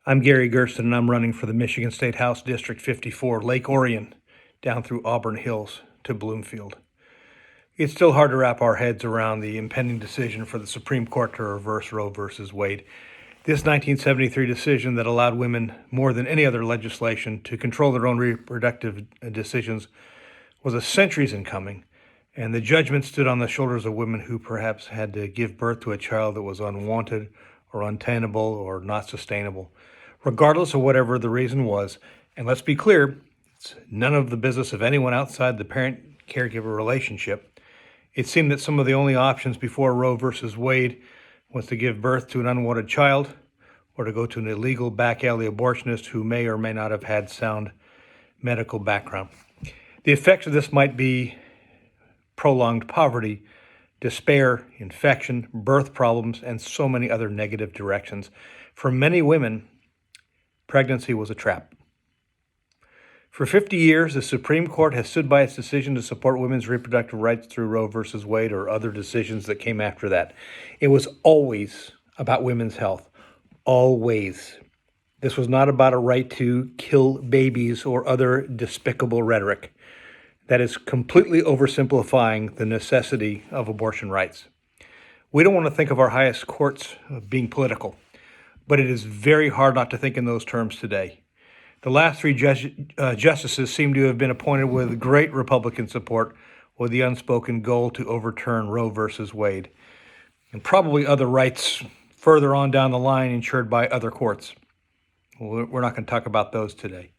I'm Gary Gerson, and I'm running for the Michigan State House District 54, Lake Orion, down through Auburn Hills to Bloomfield. It's still hard to wrap our heads around the impending decision for the Supreme Court to reverse Roe v. Wade. This 1973 decision that allowed women, more than any other legislation, to control their own reproductive decisions was a centuries in coming, and the judgment stood on the shoulders of women who perhaps had to give birth to a child that was unwanted or untenable or not sustainable. Regardless of whatever the reason was, and let's be clear, it's none of the business of anyone outside the parent-caregiver relationship. It seemed that some of the only options before Roe versus Wade was to give birth to an unwanted child or to go to an illegal back alley abortionist who may or may not have had sound medical background. The effects of this might be prolonged poverty, despair, infection, birth problems, and so many other negative directions. For many women, pregnancy was a trap. For 50 years, the Supreme Court has stood by its decision to support women's reproductive rights through Roe versus Wade or other decisions that came after that. It was always about women's health. Always. This was not about a right to kill babies or other despicable rhetoric. That is completely oversimplifying the necessity of abortion rights. We don't want to think of our highest courts being political, but it is very hard not to think in those terms today. The last three justices seem to have been appointed with great Republican support, with the unspoken goal to overturn Roe versus Wade, and probably other rights further on down the line ensured by other courts. We're not going to talk about those today.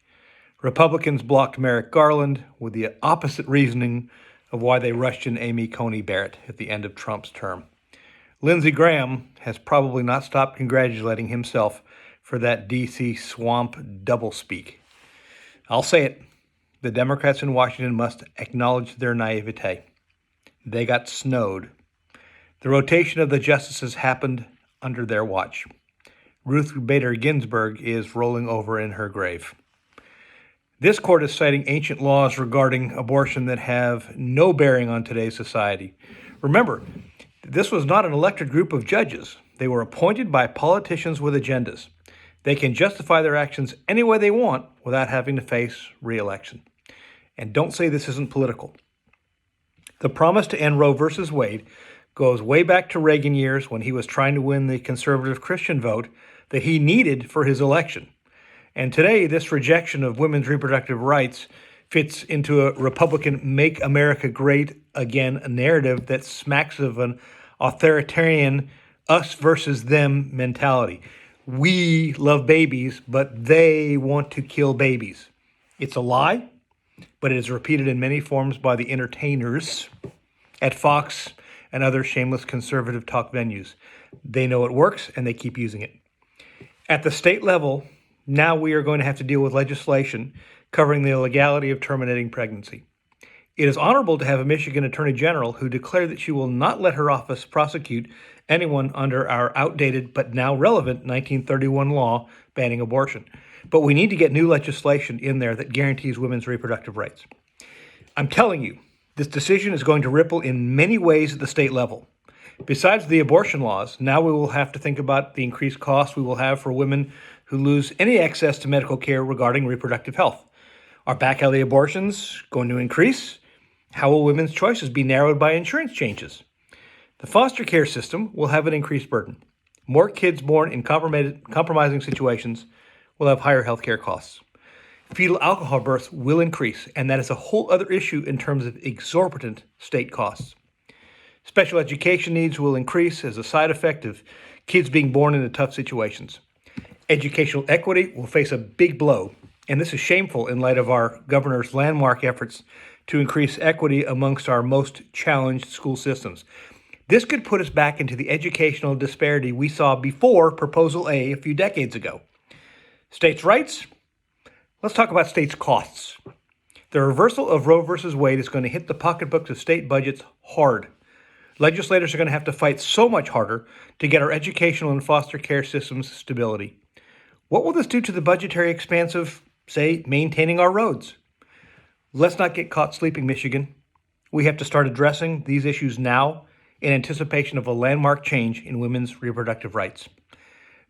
Republicans blocked Merrick Garland with the opposite reasoning of why they rushed in Amy Coney Barrett at the end of Trump's term. Lindsey Graham has probably not stopped congratulating himself for that D.C. swamp doublespeak. I'll say it. The Democrats in Washington must acknowledge their naivete. They got snowed. The rotation of the justices happened under their watch. Ruth Bader Ginsburg is rolling over in her grave. This court is citing ancient laws regarding abortion that have no bearing on today's society. Remember, this was not an elected group of judges. They were appointed by politicians with agendas. They can justify their actions any way they want without having to face re-election. And don't say this isn't political. The promise to end Roe versus Wade goes way back to Reagan years when he was trying to win the conservative Christian vote that he needed for his election. And today, this rejection of women's reproductive rights fits into a Republican Make America Great Again narrative that smacks of an authoritarian us versus them mentality. We love babies, but they want to kill babies. It's a lie, but it is repeated in many forms by the entertainers at Fox and other shameless conservative talk venues. They know it works, and they keep using it. At the state level, now we are going to have to deal with legislation covering the legality of terminating pregnancy. It is honorable to have a Michigan Attorney General who declared that she will not let her office prosecute anyone under our outdated but now relevant 1931 law banning abortion. But we need to get new legislation in there that guarantees women's reproductive rights. I'm telling you, this decision is going to ripple in many ways at the state level. Besides the abortion laws, now we will have to think about the increased costs we will have for women who lose any access to medical care regarding reproductive health. Are back alley abortions going to increase? How will women's choices be narrowed by insurance changes? The foster care system will have an increased burden. More kids born in compromising situations will have higher health care costs. Fetal alcohol births will increase, and that is a whole other issue in terms of exorbitant state costs. Special education needs will increase as a side effect of kids being born into tough situations. Educational equity will face a big blow, and this is shameful in light of our governor's landmark efforts to increase equity amongst our most challenged school systems. This could put us back into the educational disparity we saw before Proposal A few decades ago. States' rights? Let's talk about states' costs. The reversal of Roe versus Wade is going to hit the pocketbooks of state budgets hard. Legislators are going to have to fight so much harder to get our educational and foster care systems stability. What will this do to the budgetary expanse of, say, maintaining our roads? Let's not get caught sleeping, Michigan. We have to start addressing these issues now in anticipation of a landmark change in women's reproductive rights.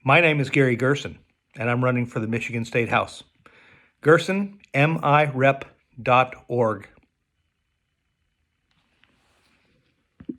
My name is Gary Gerson. and I'm running for the Michigan State House. Gerson, mirep.org.